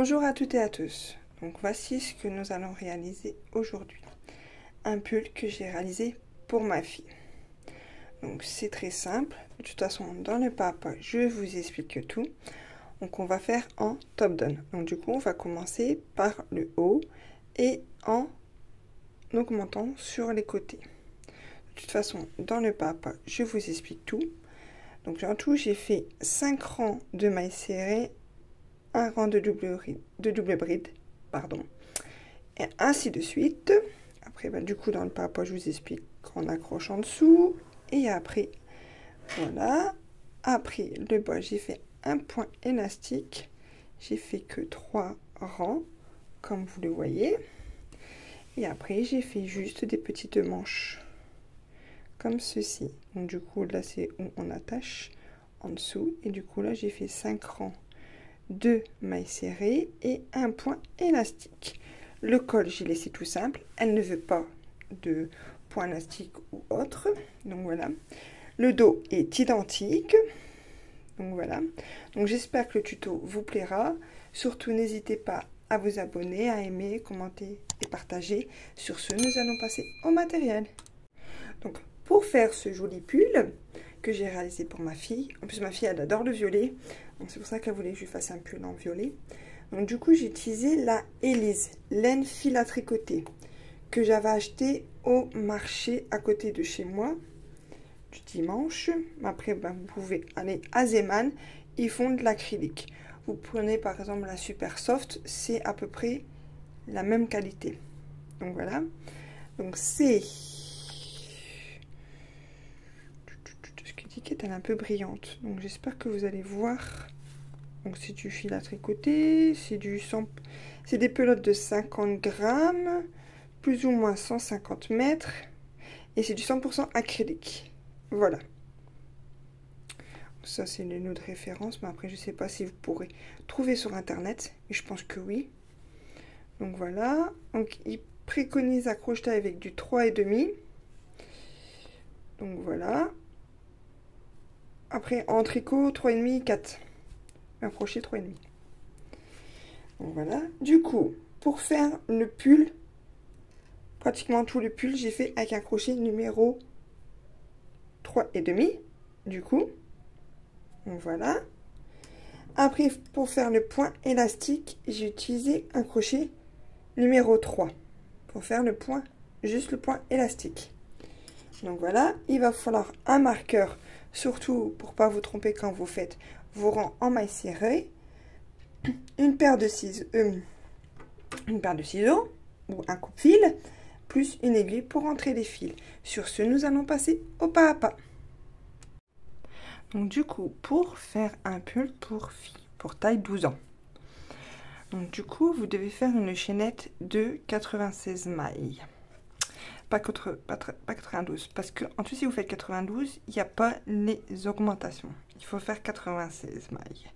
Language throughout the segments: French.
Bonjour à toutes et à tous. Donc voici ce que nous allons réaliser aujourd'hui. Un pull que j'ai réalisé pour ma fille. Donc c'est très simple. De toute façon, dans le pas à pas, je vous explique tout. Donc on va faire en top down. Donc du coup, on va commencer par le haut et en augmentant sur les côtés. De toute façon, dans le pas à pas, je vous explique tout. Donc en tout, j'ai fait 5 rangs de mailles serrées, un rang de double bride, pardon, et ainsi de suite. Après, du coup, dans le pas à pas, je vous explique qu'on accroche en dessous, et après, voilà. Après le bas, j'ai fait un point élastique, j'ai fait que 3 rangs, comme vous le voyez, et après, j'ai fait juste des petites manches, comme ceci. Donc du coup, là, c'est où on attache en dessous, et du coup, là, j'ai fait 5 rangs de mailles serrées et un point élastique. Le col, j'ai laissé tout simple, elle ne veut pas de point élastique ou autre, donc voilà. Le dos est identique, donc voilà. Donc j'espère que le tuto vous plaira. Surtout n'hésitez pas à vous abonner, à aimer, commenter et partager. Sur ce, nous allons passer au matériel. Donc pour faire ce joli pull que j'ai réalisé pour ma fille, en plus ma fille elle adore le violet, donc c'est pour ça qu'elle voulait que je lui fasse un pull en violet. Donc du coup j'ai utilisé la Elise laine fil à tricoter que j'avais acheté au marché à côté de chez moi du dimanche. Après vous pouvez aller à Zeman, ils font de l'acrylique. Vous prenez par exemple la Super Soft, c'est à peu près la même qualité. Donc voilà, donc c'est qui est un peu brillante, donc j'espère que vous allez voir. Donc c'est du fil à tricoter, c'est des pelotes de 50 grammes, plus ou moins 150 mètres, et c'est du 100% acrylique. Voilà. Ça c'est les noms de référence, mais après je sais pas si vous pourrez trouver sur internet, mais je pense que oui. Donc voilà, donc ils préconisent d'accrocher avec du 3,5. Donc voilà. Après en tricot 3,5, 4. Un crochet 3,5. Donc voilà. Du coup, pour faire le pull, pratiquement tout le pull, j'ai fait avec un crochet numéro 3,5. Du coup, donc voilà. Après, pour faire le point élastique, j'ai utilisé un crochet numéro 3. Pour faire le point, juste le point élastique. Donc voilà, il va falloir un marqueur, surtout pour pas vous tromper quand vous faites vos rangs en mailles serrées, une paire de ciseaux ou un coupe-fil, plus une aiguille pour entrer les fils. Sur ce, nous allons passer au pas à pas. Donc du coup, pour faire un pull pour fille, pour taille 12 ans, donc du coup, vous devez faire une chaînette de 96 mailles. Pas 92, parce que en tout si vous faites 92, il n'y a pas les augmentations. Il faut faire 96 mailles.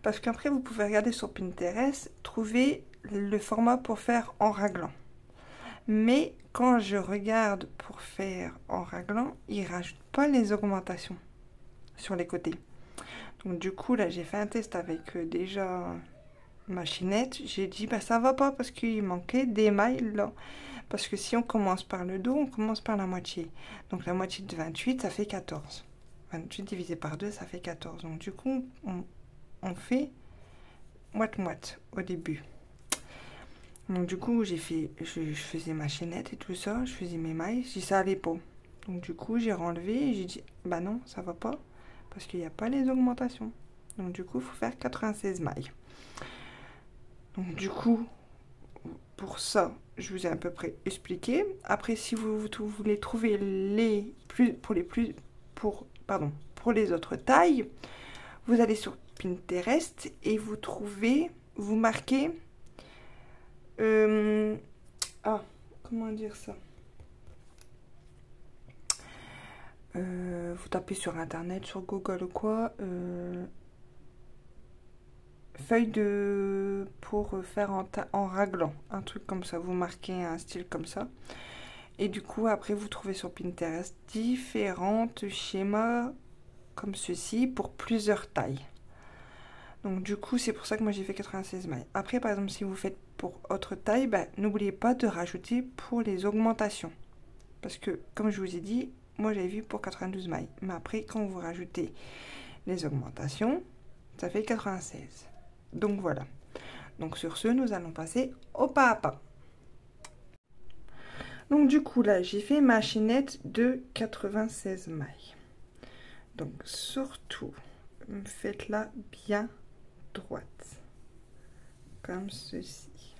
Parce qu'après, vous pouvez regarder sur Pinterest, trouver le format pour faire en raglan. Mais quand je regarde pour faire en raglan, ils ne rajoutent pas les augmentations sur les côtés. Donc du coup, là, j'ai fait un test avec déjà ma chaînette. J'ai dit, bah ça va pas parce qu'il manquait des mailles là. Parce que si on commence par le dos, on commence par la moitié. Donc la moitié de 28, ça fait 14. 28 divisé par 2, ça fait 14. Donc du coup, on fait moite-moite au début. Donc du coup, je faisais ma chaînette et tout ça, je faisais mes mailles, si ça allait pas. Donc du coup, j'ai renlevé et j'ai dit, bah non, ça va pas, parce qu'il n'y a pas les augmentations. Donc du coup, il faut faire 96 mailles. Donc du coup, pour ça, je vous ai à peu près expliqué. Après, si vous voulez trouver pour les autres tailles, vous allez sur Pinterest et vous marquez comment dire ça, vous tapez sur internet, sur Google ou quoi, feuille pour faire en raglan, un truc comme ça, vous marquez un style comme ça, et du coup après vous trouvez sur Pinterest différents schémas comme ceci pour plusieurs tailles. Donc du coup, c'est pour ça que moi j'ai fait 96 mailles. Après, par exemple, si vous faites pour autre taille, bah, n'oubliez pas de rajouter pour les augmentations. Parce que, comme je vous ai dit, moi j'avais vu pour 92 mailles. Mais après, quand vous rajoutez les augmentations, ça fait 96. Donc voilà. Donc sur ce, nous allons passer au pas à pas. Donc du coup, là, j'ai fait ma chaînette de 96 mailles. Donc surtout, faites-la bien droite. Comme ceci.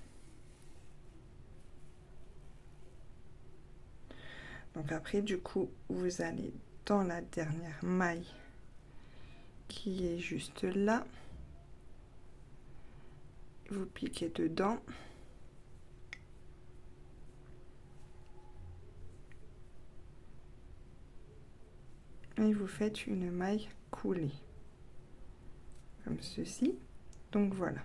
Donc après, du coup, vous allez dans la dernière maille qui est juste là. Vous piquez dedans. Et vous faites une maille coulée. Comme ceci. Donc voilà.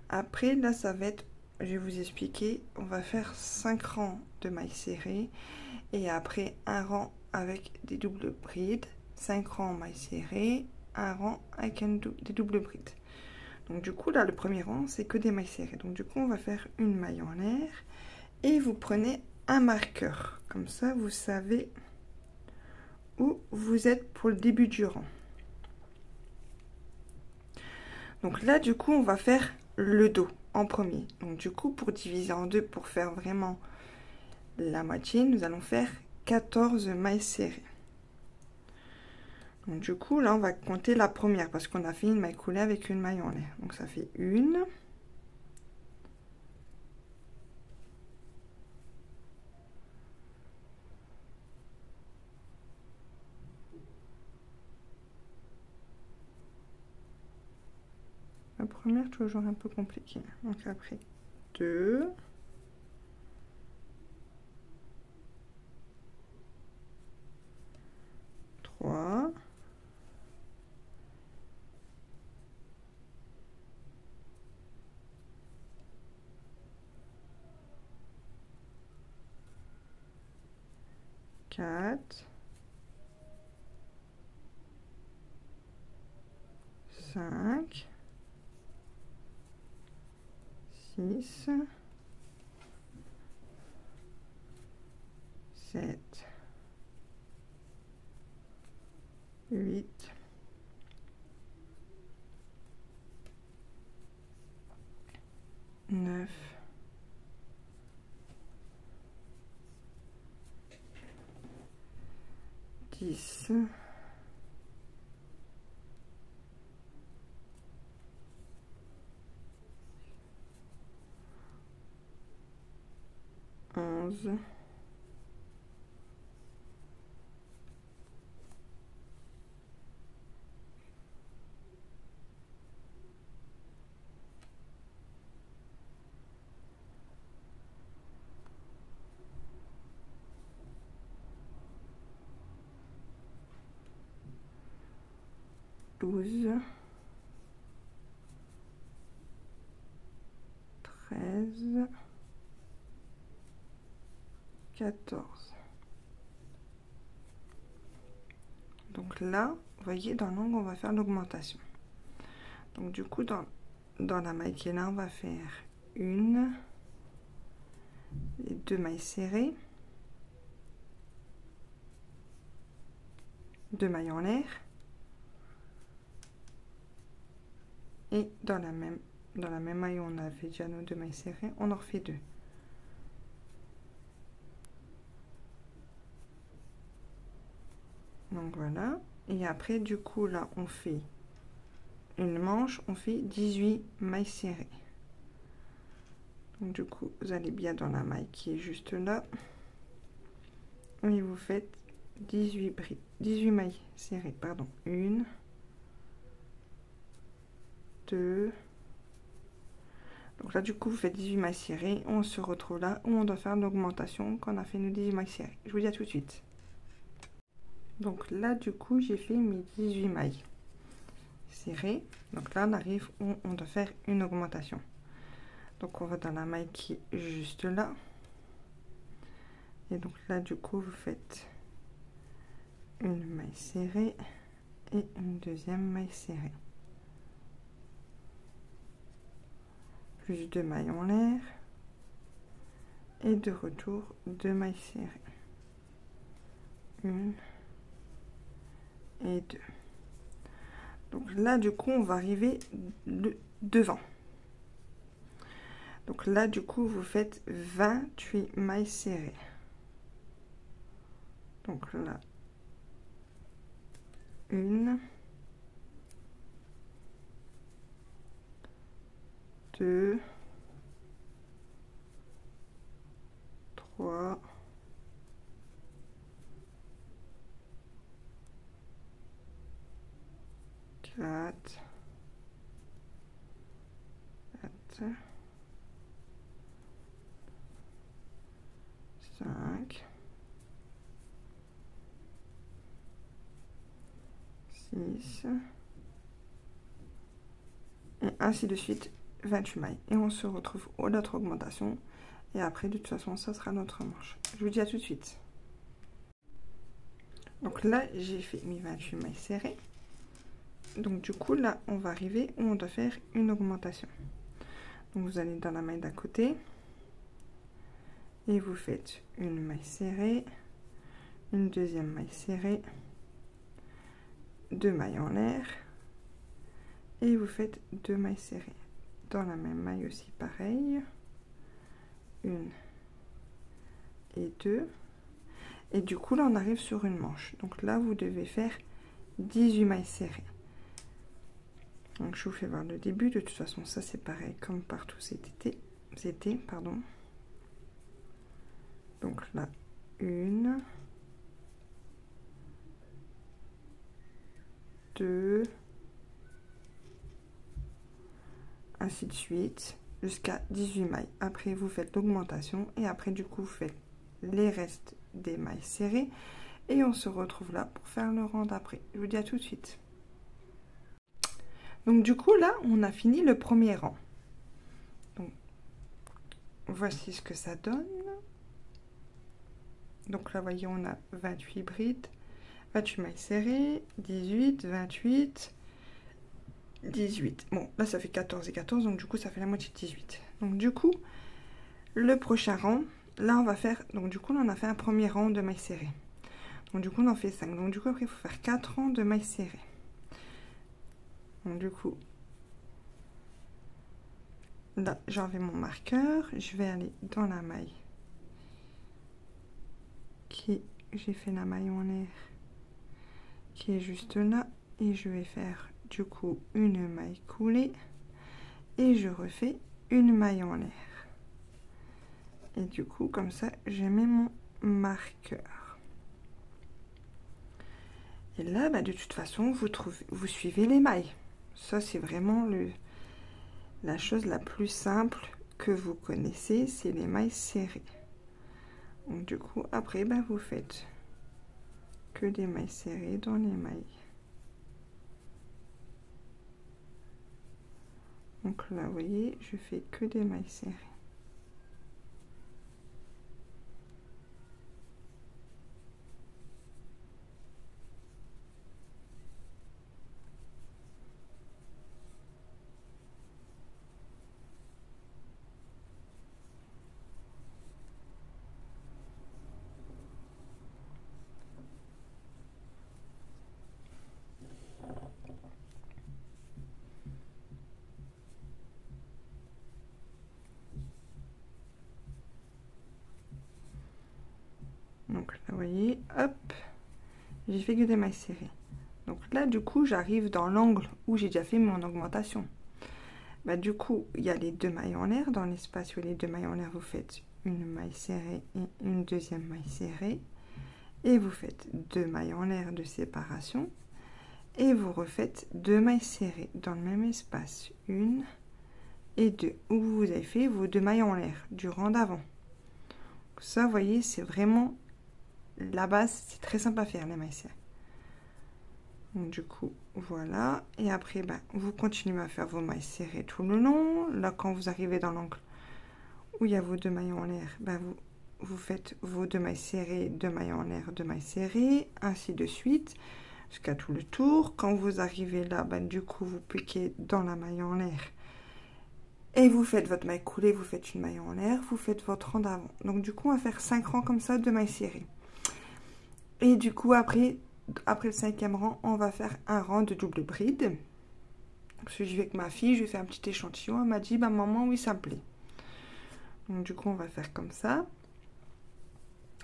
Après, là, ça va être, je vais vous expliquer, on va faire 5 rangs de mailles serrées. Et après, un rang avec des doubles brides. 5 rangs mailles serrées. Un rang avec des doubles brides. Donc du coup, là, le premier rang, c'est que des mailles serrées. Donc du coup, on va faire une maille en l'air. Et vous prenez un marqueur. Comme ça, vous savez où vous êtes pour le début du rang. Donc là, du coup, on va faire le dos en premier. Donc du coup, pour diviser en deux, pour faire vraiment la moitié, nous allons faire 14 mailles serrées. Donc du coup, là, on va compter la première parce qu'on a fait une maille coulée avec une maille en l'air. Donc ça fait une. La première, toujours un peu compliquée. Donc après, 2. 3. 4. 5. 6. 7. 8. 9. 10. 11. 12, 13, 14. Donc là, vous voyez, dans l'angle, on va faire l'augmentation. Donc du coup, dans la maille qui est là, on va faire une et 2 mailles serrées, 2 mailles en l'air, et dans la même maille où on a fait déjà nos 2 mailles serrées, on en refait 2. Donc voilà, et après du coup là on fait une manche, on fait 18 mailles serrées. Donc du coup vous allez bien dans la maille qui est juste là et vous faites 18 mailles serrées, pardon, 1, 2. Donc là du coup vous faites 18 mailles serrées, on se retrouve là où on doit faire l'augmentation quand on a fait nos 18 mailles serrées. Je vous dis à tout de suite. Donc là du coup j'ai fait mes 18 mailles serrées. Donc là on arrive où on doit faire une augmentation. Donc on va dans la maille qui est juste là. Et donc là du coup vous faites une maille serrée et une deuxième maille serrée. plus 2 mailles en l'air, et de retour 2 mailles serrées, 1 et 2. Donc là du coup on va arriver devant. Donc là du coup vous faites 28 mailles serrées. Donc là 1, 2, 3, 4, 5, 6, et ainsi de suite, 28 mailles. Et on se retrouve à notre augmentation. Et après, de toute façon, ça sera notre manche. Je vous dis à tout de suite. Donc là, j'ai fait mes 28 mailles serrées. Donc du coup, là, on va arriver où on doit faire une augmentation. Donc vous allez dans la maille d'à côté. Et vous faites une maille serrée, une deuxième maille serrée, 2 mailles en l'air, et vous faites 2 mailles serrées. Dans la même maille aussi, pareil, 1 et 2. Et du coup, là, on arrive sur une manche. Donc là, vous devez faire 18 mailles serrées. Donc je vous fais voir le début. De toute façon, ça c'est pareil comme partout c'était, pardon. Donc là, 1, 2, ainsi de suite, jusqu'à 18 mailles. Après, vous faites l'augmentation et après, du coup, vous faites les restes des mailles serrées et on se retrouve là pour faire le rang d'après. Je vous dis à tout de suite. Donc, du coup, là, on a fini le premier rang. Donc, voici ce que ça donne. Donc là, voyez, on a 28 brides, 28 mailles serrées, 18, 28, 18. Bon, là, ça fait 14 et 14, donc du coup, ça fait la moitié de 18. Donc du coup, le prochain rang, là, on va faire... Donc du coup, là, on a fait un premier rang de mailles serrées. Donc du coup, on en fait 5. Donc du coup, après, il faut faire 4 rangs de mailles serrées. Donc du coup, là, j'enlève mon marqueur. Je vais aller dans la maille qui... J'ai fait la maille en l'air qui est juste là. Et je vais faire du coup une maille coulée. Et je refais une maille en l'air. Et du coup, comme ça, je mets mon marqueur. Et là, bah, de toute façon, vous suivez les mailles. Ça, c'est vraiment la chose la plus simple que vous connaissez, c'est les mailles serrées. Donc, du coup, après, bah, vous faites que des mailles serrées dans les mailles. Donc là, vous voyez, je fais que des mailles serrées. Donc là, vous voyez, hop, j'ai fait que des mailles serrées. Donc là, du coup, j'arrive dans l'angle où j'ai déjà fait mon augmentation. Bah, du coup, il y a les 2 mailles en l'air. Dans l'espace où les 2 mailles en l'air, vous faites une maille serrée et une deuxième maille serrée. Et vous faites 2 mailles en l'air de séparation. Et vous refaites 2 mailles serrées dans le même espace. 1 et 2. Où vous avez fait vos 2 mailles en l'air du rang d'avant. Ça, vous voyez, c'est vraiment la base. C'est très simple à faire, les mailles serrées. Donc du coup, voilà. Et après, ben, vous continuez à faire vos mailles serrées tout le long. Là, quand vous arrivez dans l'angle où il y a vos 2 mailles en l'air, ben, vous faites vos 2 mailles serrées, 2 mailles en l'air, 2 mailles serrées, ainsi de suite, jusqu'à tout le tour. Quand vous arrivez là, ben, du coup, vous piquez dans la maille en l'air Et vous faites votre maille coulée, vous faites une maille en l'air, vous faites votre rang d'avant. Donc du coup, on va faire 5 rangs comme ça de mailles serrées. Et du coup, après le 5e rang, on va faire un rang de double bride. Parce que j'y vais avec ma fille, je lui ai fait un petit échantillon. Elle m'a dit, bah maman, oui, ça me plaît. Donc du coup, on va faire comme ça.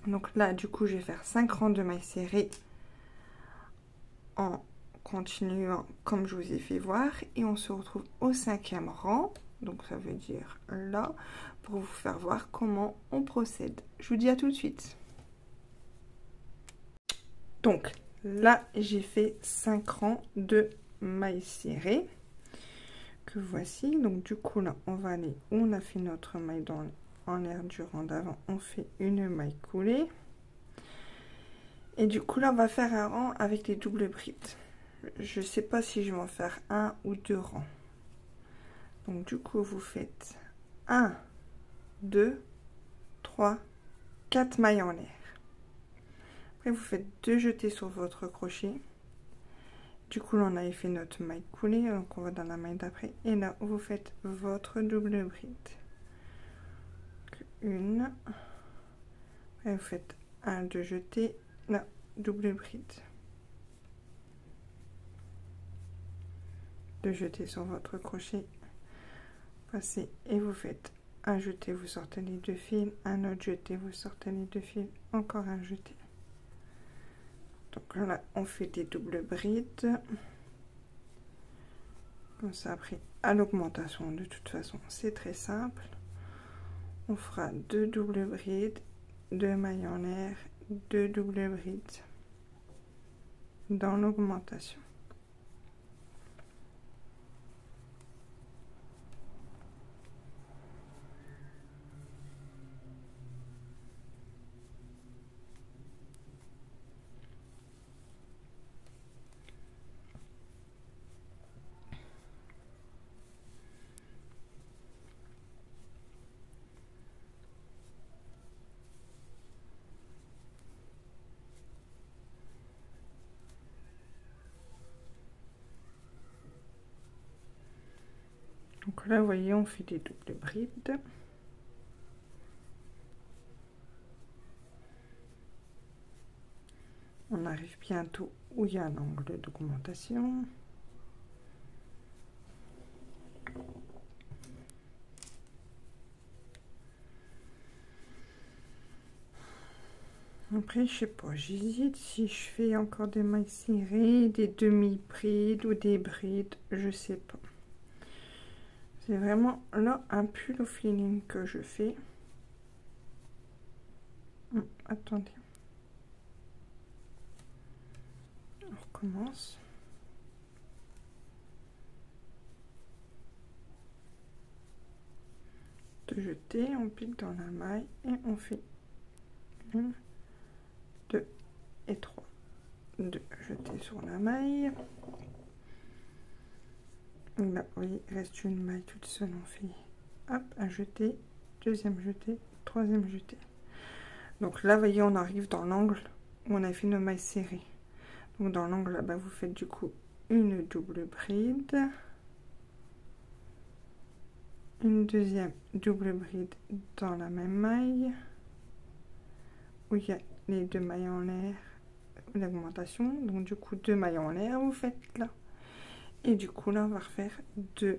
Donc là, du coup, je vais faire 5 rangs de mailles serrées en continuant comme je vous ai fait voir. Et on se retrouve au 5e rang. Donc ça veut dire là, pour vous faire voir comment on procède. Je vous dis à tout de suite. Donc là, j'ai fait 5 rangs de mailles serrées. Que voici. Donc du coup, là, on va aller où on a fait notre maille en l'air du rang d'avant. On fait une maille coulée. Et du coup, là, on va faire un rang avec les doubles brides. Je sais pas si je vais en faire un ou 2 rangs. Donc du coup, vous faites 1, 2, 3, 4 mailles en l'air. Après, vous faites 2 jetés sur votre crochet. Du coup, là, on avait fait notre maille coulée, donc on va dans la maille d'après. Et là, vous faites votre double bride. Une. Après, vous faites 1, 2 jetés. Là, double bride. 2 jetés sur votre crochet. Passez et vous faites un jeté, vous sortez les 2 fils. Un autre jeté, vous sortez les 2 fils. Encore un jeté. Donc là, on fait des doubles brides. Comme ça, après, à l'augmentation, de toute façon, c'est très simple. On fera 2 doubles brides, 2 mailles en l'air, 2 doubles brides dans l'augmentation. Donc là, vous voyez, on fait des doubles brides. On arrive bientôt où il y a un angle d'augmentation. Après, je sais pas, j'hésite si je fais encore des mailles serrées, des demi-brides ou des brides, je sais pas. C'est vraiment là un pull au feeling que je fais. Attendez. On recommence. De jeter, on pique dans la maille et on fait 1, 2 et 3. 2 jeter sur la maille. Là, vous voyez, il reste une maille toute seule. On fait hop, un jeté, deuxième jeté, troisième jeté. Donc là, vous voyez, on arrive dans l'angle où on a fait nos mailles serrées. Donc dans l'angle là-bas, vous faites du coup une double bride, une deuxième double bride dans la même maille où il y a les 2 mailles en l'air, l'augmentation. Donc du coup 2 mailles en l'air, vous faites là. Et du coup là, on va refaire 2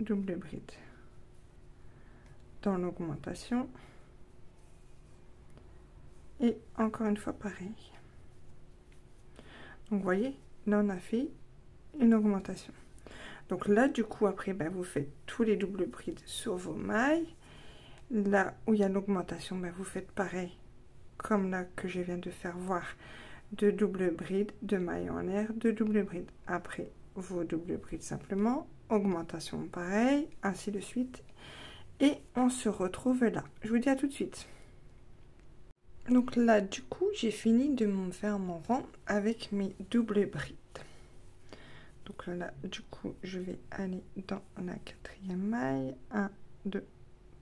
double brides dans l'augmentation. Et encore une fois pareil. Donc vous voyez, là on a fait une augmentation. Donc là du coup après, ben, vous faites tous les doubles brides sur vos mailles. Là où il y a l'augmentation, ben, vous faites pareil comme là que je viens de faire voir. 2 doubles brides, 2 mailles en l'air, 2 doubles brides. Après vos doubles brides simplement, augmentation pareil, ainsi de suite. Et on se retrouve là. Je vous dis à tout de suite. Donc là, du coup, j'ai fini de me faire mon rang avec mes doubles brides. Donc là, du coup, je vais aller dans la 4e maille. 1, 2,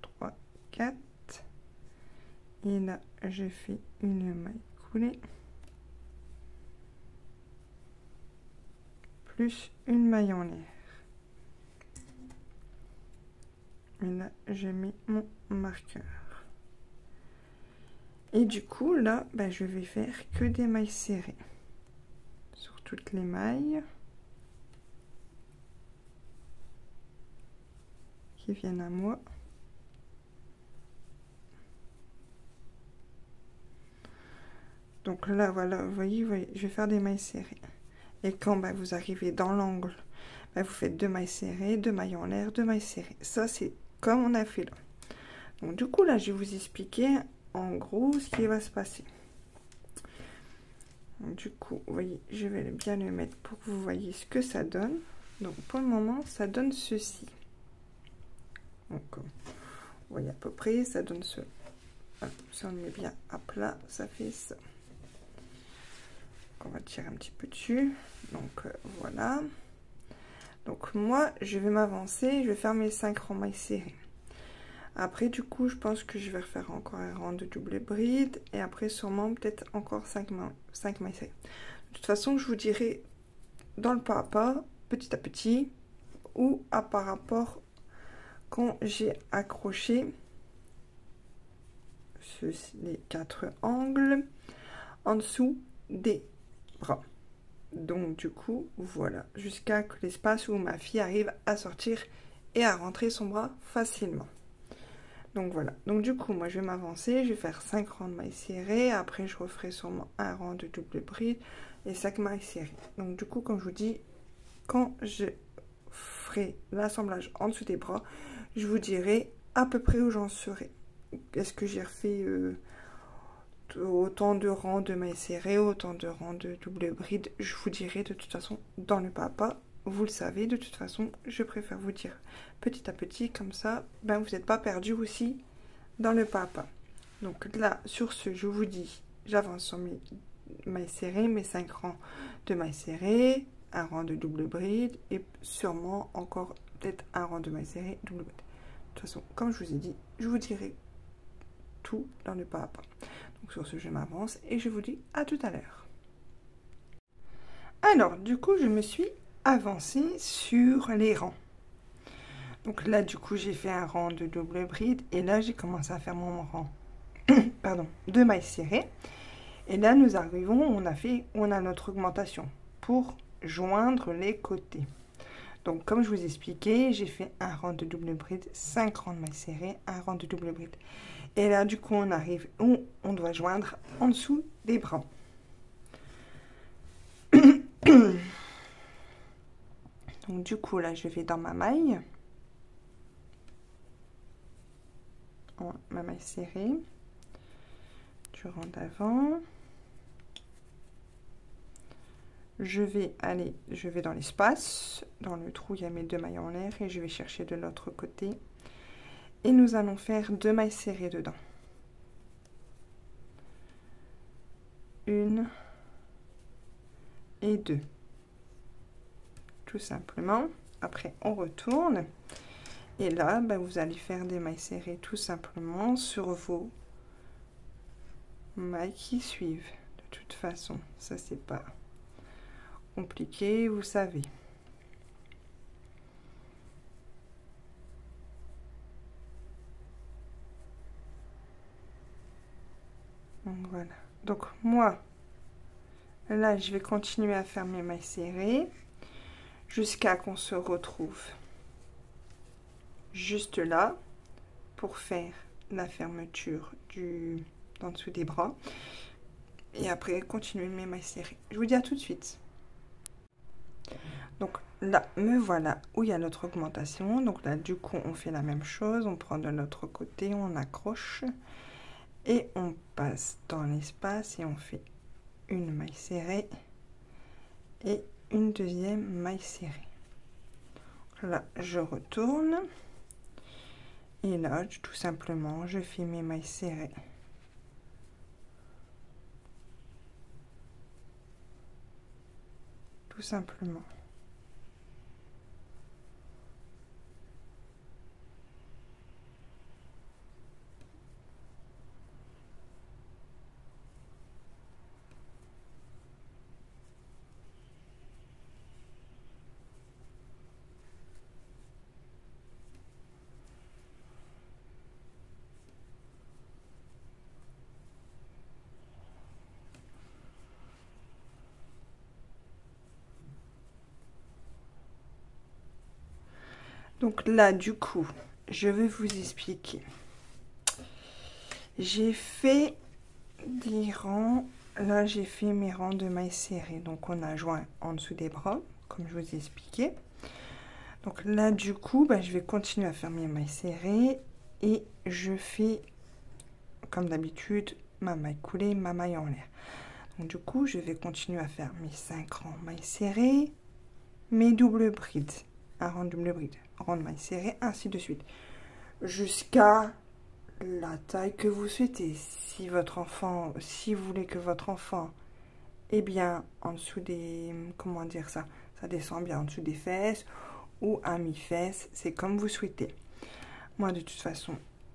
3, 4. Et là, je fais une maille coulée. Plus une maille en l'air. Et là, je mets mon marqueur. Et du coup, là, ben, je vais faire que des mailles serrées sur toutes les mailles qui viennent à moi. Donc là, voilà, vous voyez, je vais faire des mailles serrées. Et quand ben, vous arrivez dans l'angle, ben, vous faites 2 mailles serrées, 2 mailles en l'air, 2 mailles serrées. Ça, c'est comme on a fait là. Donc du coup, là, je vais vous expliquer en gros ce qui va se passer. Donc, du coup, vous voyez, je vais bien le mettre pour que vous voyez ce que ça donne. Donc pour le moment, ça donne ceci. Donc, vous voyez à peu près, ça donne ce... Voilà, si on le met bien à plat, ça fait ça. Donc, on va tirer un petit peu dessus. Donc voilà. Donc moi, je vais m'avancer, je vais faire mes 5 rangs mailles serrées. Après, du coup, je pense que je vais refaire encore un rang de double bride. Et après, sûrement, peut-être encore 5 mailles serrées. De toute façon, je vous dirai dans le pas à pas, petit à petit, ou à par rapport quand j'ai accroché les 4 angles en dessous des bras. Donc du coup, voilà, jusqu'à que l'espace où ma fille arrive à sortir et à rentrer son bras facilement. Donc voilà, donc du coup, moi je vais m'avancer, je vais faire 5 rangs de mailles serrées, après je referai sûrement un rang de double bride et 5 mailles serrées. Donc du coup, comme je vous dis, quand je ferai l'assemblage en dessous des bras, je vous dirai à peu près où j'en serai. Est-ce que j'ai refait autant de rangs de mailles serrées, autant de rangs de double bride? Je vous dirai de toute façon dans le pas à pas. Vous le savez, de toute façon, je préfère vous dire petit à petit, comme ça, ben, vous n'êtes pas perdu aussi dans le pas à pas. Donc là, sur ce, je vous dis, j'avance sur mes mailles serrées, mes 5 rangs de mailles serrées, un rang de double bride et sûrement encore peut-être un rang de mailles serrées, double bride. De toute façon, comme je vous ai dit, je vous dirai tout dans le pas à pas. Donc sur ce, je m'avance et je vous dis à tout à l'heure. Alors, du coup, je me suis avancée sur les rangs. Donc là, du coup, j'ai fait un rang de double bride et là, j'ai commencé à faire mon rang pardon, de mailles serrées. Et là, nous arrivons, on a notre augmentation pour joindre les côtés. Donc, comme je vous expliquais, j'ai fait un rang de double bride, 5 rangs de mailles serrées, un rang de double bride. Et là, du coup, on arrive où on doit joindre en dessous des bras. Donc, du coup, là, je vais dans ma maille. Ma maille serrée. Du rang d'avant. Je vais dans l'espace. Dans le trou, il y a mes 2 mailles en l'air. Et je vais chercher de l'autre côté. Et nous allons faire 2 mailles serrées dedans. 1 et 2. Tout simplement. Après, on retourne. Et là, ben, vous allez faire des mailles serrées tout simplement sur vos mailles qui suivent. De toute façon, ça, c'est pas compliqué, vous savez. Donc, voilà. Donc, moi, là, je vais continuer à faire mes mailles serrées jusqu'à qu'on se retrouve juste là pour faire la fermeture d'en dessous des bras. Et après, continuer mes mailles serrées. Je vous dis à tout de suite. Donc là, me voilà où il y a notre augmentation. Donc là, du coup, on fait la même chose. On prend de l'autre côté, on accroche. Et on passe dans l'espace et on fait une maille serrée et une deuxième maille serrée. Là, je retourne. Et là, tout simplement, je fais mes mailles serrées. Tout simplement. Donc là, du coup, je vais vous expliquer. J'ai fait des rangs. Là, j'ai fait mes rangs de mailles serrées. Donc, on a joint en dessous des bras, comme je vous ai expliqué. Donc là, du coup, je vais continuer à faire mes mailles serrées. Et je fais, comme d'habitude, ma maille coulée, ma maille en l'air. Donc, du coup, je vais continuer à faire mes 5 rangs mailles serrées, mes doubles brides. Un rang de double bride, rang de mailles serrées, ainsi de suite. Jusqu'à la taille que vous souhaitez. Si votre enfant, si vous voulez que votre enfant est bien en dessous des, comment dire ça descend bien en dessous des fesses ou à mi-fesses, c'est comme vous souhaitez. Moi, de toute façon,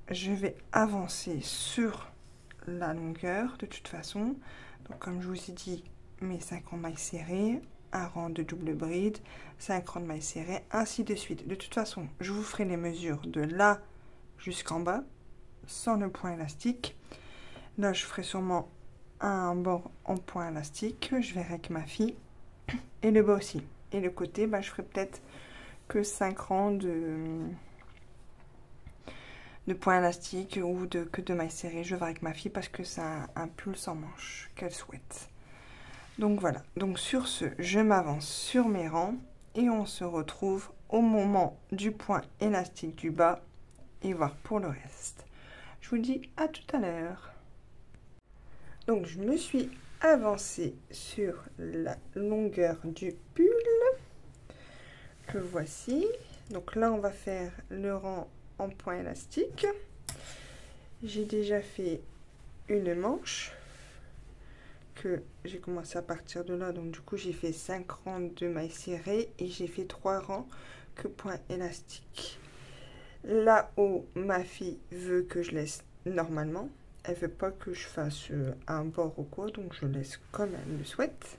je vais avancer sur la longueur de toute façon. Donc, comme je vous ai dit, mes 5 rangs mailles serrées, un rang de double bride, 5 rangs de mailles serrées, ainsi de suite. De toute façon, je vous ferai les mesures de là jusqu'en bas, sans le point élastique. Là, je ferai sûrement un bord en point élastique. Je verrai avec ma fille. Et le bas aussi. Et le côté, je ferai peut-être que 5 rangs de point élastique ou que de mailles serrées. Je verrai avec ma fille parce que c'est un pull sans manche qu'elle souhaite. Donc voilà. Donc sur ce, je m'avance sur mes rangs et on se retrouve au moment du point élastique du bas et voir pour le reste. Je vous dis à tout à l'heure. Donc je me suis avancée sur la longueur du pull que voici. Donc là on va faire le rang en point élastique. J'ai déjà fait une manche que j'ai commencé à partir de là, donc du coup j'ai fait 5 rangs de mailles serrées et j'ai fait 3 rangs que point élastique. Là où ma fille veut que je laisse normalement, elle veut pas que je fasse un bord ou quoi, donc je laisse comme elle le souhaite.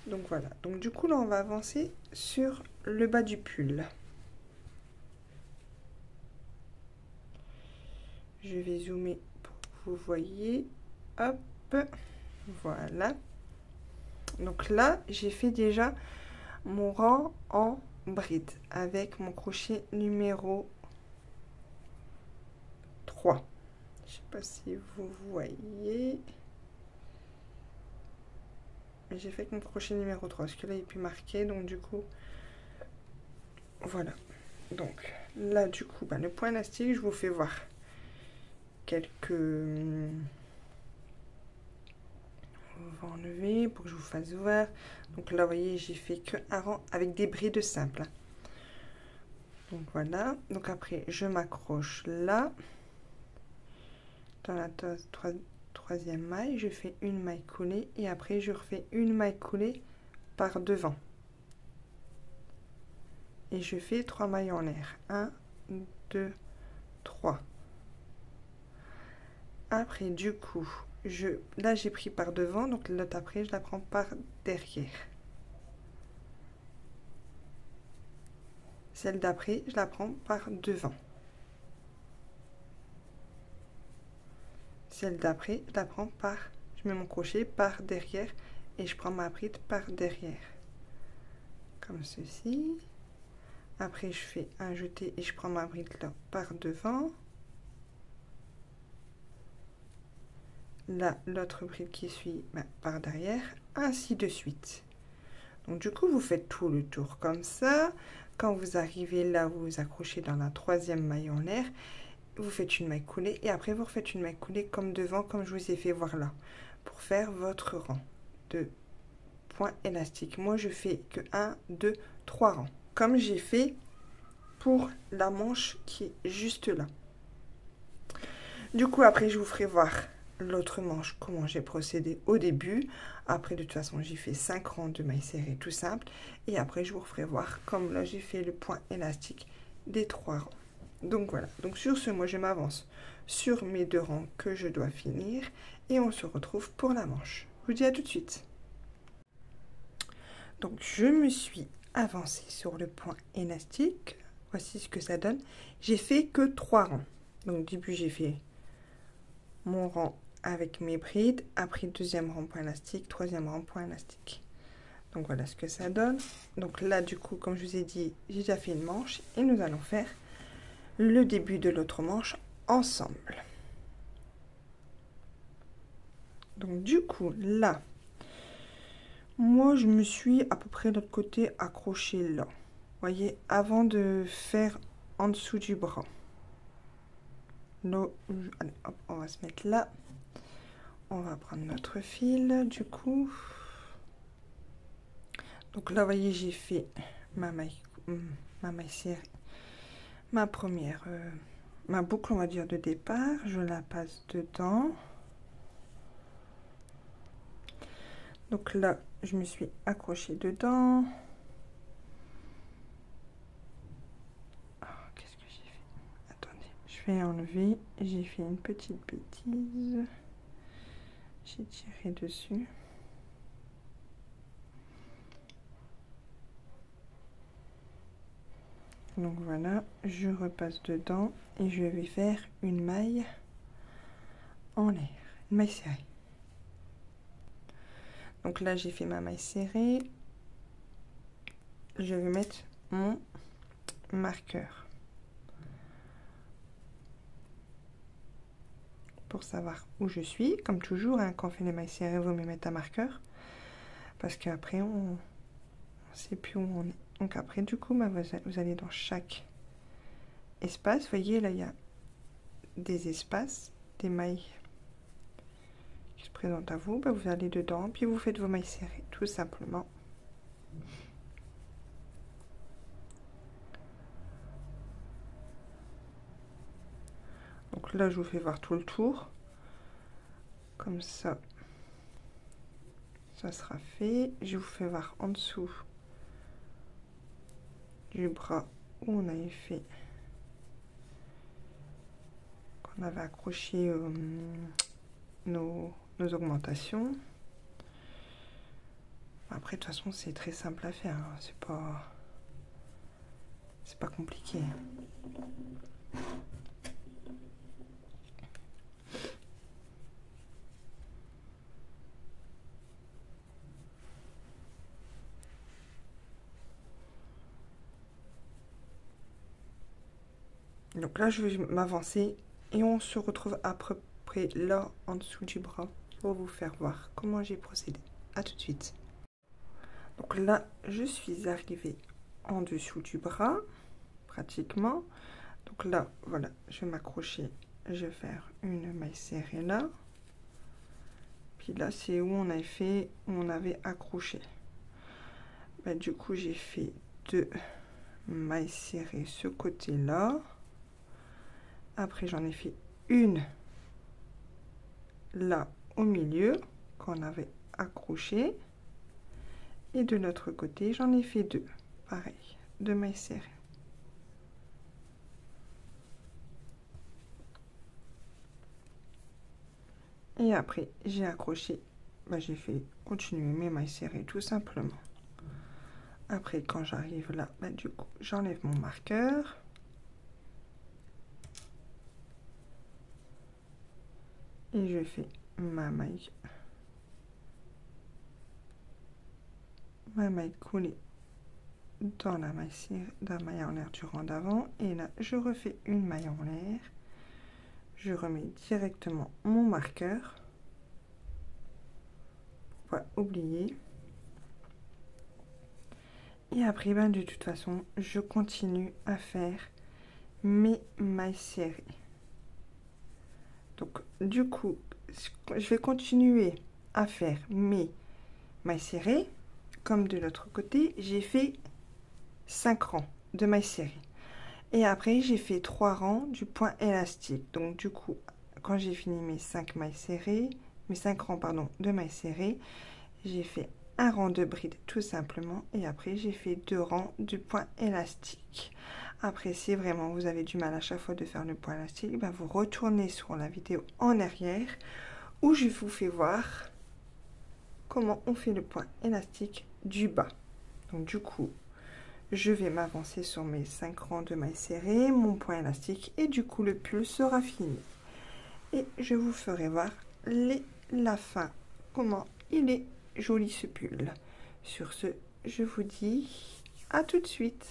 Donc voilà, donc du coup là on va avancer sur le bas du pull. Je vais zoomer pour que vous voyez. Hop, voilà. Donc là j'ai fait déjà mon rang en bride avec mon crochet numéro 3. Je sais pas si vous voyez. Mais j'ai fait avec mon crochet numéro 3. Parce que là, il est plus marqué. Donc, du coup, voilà. Donc, là, du coup, le point élastique, je vous fais voir quelques... On va enlever pour que je vous fasse voir. Donc là, vous voyez, j'ai fait que un rang avec des brides simples. Donc, voilà. Donc, après, je m'accroche là. Dans la troisième maille, je fais une maille coulée et après je refais une maille coulée par devant et je fais 3 mailles en l'air. 1 2 3. Après du coup là j'ai pris par devant, donc l'autre après je la prends par derrière. Celle d'après je la prends par devant. Celle d'après, je la prends par, je mets mon crochet par derrière et je prends ma bride par derrière. Comme ceci. Après, je fais un jeté et je prends ma bride là par devant. Là, l'autre bride qui suit par derrière, ainsi de suite. Donc, du coup, vous faites tout le tour comme ça. Quand vous arrivez là, vous vous accrochez dans la troisième maille en l'air. Vous faites une maille coulée et après vous refaites une maille coulée comme devant, comme je vous ai fait voir là, pour faire votre rang de points élastiques. Moi je fais que 1 2 3 rangs comme j'ai fait pour la manche qui est juste là. Du coup après je vous ferai voir l'autre manche, comment j'ai procédé au début. Après de toute façon j'ai fait 5 rangs de mailles serrées tout simple et après je vous ferai voir comme là j'ai fait le point élastique des 3 rangs. Donc voilà, donc sur ce, moi je m'avance sur mes 2 rangs que je dois finir et on se retrouve pour la manche. Je vous dis à tout de suite. Donc je me suis avancée sur le point élastique, voici ce que ça donne. J'ai fait que 3 rangs. Donc au début j'ai fait mon rang avec mes brides, après deuxième rang point élastique, troisième rang point élastique. Donc voilà ce que ça donne. Donc là du coup, comme je vous ai dit, j'ai déjà fait une manche et nous allons faire le début de l'autre manche ensemble. Donc du coup là, moi je me suis à peu près de l'autre côté accroché là. Vous voyez, avant de faire en dessous du bras. Là, allez, hop, on va se mettre là. On va prendre notre fil du coup. Donc là, vous voyez, j'ai fait ma maille serrée, ma première, ma boucle, on va dire, de départ. Je la passe dedans. Donc là, je me suis accrochée dedans. Qu'est-ce que j'ai fait? Attendez, je vais enlever. J'ai fait une petite bêtise. J'ai tiré dessus. Donc voilà, je repasse dedans et je vais faire une maille en l'air, une maille serrée. Donc là, j'ai fait ma maille serrée. Je vais mettre mon marqueur pour savoir où je suis. Comme toujours, hein, quand on fait les mailles serrées, vous me mettez un marqueur parce qu'après, on ne sait plus où on est. Donc après, du coup, bah, vous allez dans chaque espace. Vous voyez, là, il y a des espaces, des mailles qui se présentent à vous. Bah, vous allez dedans, puis vous faites vos mailles serrées, tout simplement. Donc là, je vous fais voir tout le tour. Comme ça, ça sera fait. Je vous fais voir en dessous du bras où on avait fait, qu'on avait accroché nos augmentations. Après, de toute façon, c'est très simple à faire, hein. C'est pas compliqué. Donc là, je vais m'avancer et on se retrouve à peu près là, en dessous du bras, pour vous faire voir comment j'ai procédé. À tout de suite. Donc là, je suis arrivée en dessous du bras, pratiquement. Donc là, voilà, je vais m'accrocher, je vais faire une maille serrée là. Puis là, c'est où on avait fait, où on avait accroché. Ben, du coup, j'ai fait 2 mailles serrées ce côté-là. Après, j'en ai fait une là au milieu qu'on avait accroché. Et de l'autre côté, j'en ai fait 2. Pareil, 2 mailles serrées. Et après, j'ai accroché, ben, j'ai fait continuer mes mailles serrées tout simplement. Après, quand j'arrive là, ben, du coup, j'enlève mon marqueur. Et je fais ma maille coulée dans la maille serrée, dans la maille en l'air du rang d'avant. Et là, je refais une maille en l'air. Je remets directement mon marqueur. Pour pas oublier. Et après, ben, de toute façon, je continue à faire mes mailles serrées. Donc, du coup, je vais continuer à faire mes mailles serrées. Comme de l'autre côté, j'ai fait 5 rangs de mailles serrées. Et après, j'ai fait 3 rangs du point élastique. Donc, du coup, quand j'ai fini mes 5 mailles serrées, mes 5 rangs, pardon, de mailles serrées, j'ai fait un rang de bride tout simplement. Et après, j'ai fait 2 rangs du point élastique. Après, si vraiment vous avez du mal à chaque fois de faire le point élastique, ben vous retournez sur la vidéo en arrière où je vous fais voir comment on fait le point élastique du bas. Donc du coup, je vais m'avancer sur mes 5 rangs de mailles serrées, mon point élastique, et du coup le pull sera fini. Et je vous ferai voir la fin, comment il est joli ce pull. Sur ce, je vous dis à tout de suite.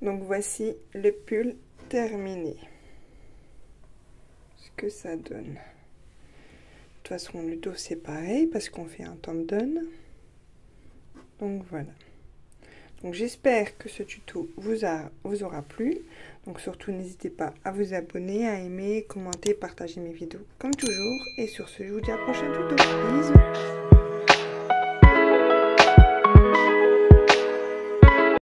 Donc voici le pull terminé. Ce que ça donne. De toute façon, le dos c'est pareil parce qu'on fait un tom-down. Donc voilà. Donc j'espère que ce tuto vous aura plu. Donc surtout n'hésitez pas à vous abonner, à aimer, commenter, partager mes vidéos comme toujours. Et sur ce, je vous dis à la prochaine tuto. Bisous.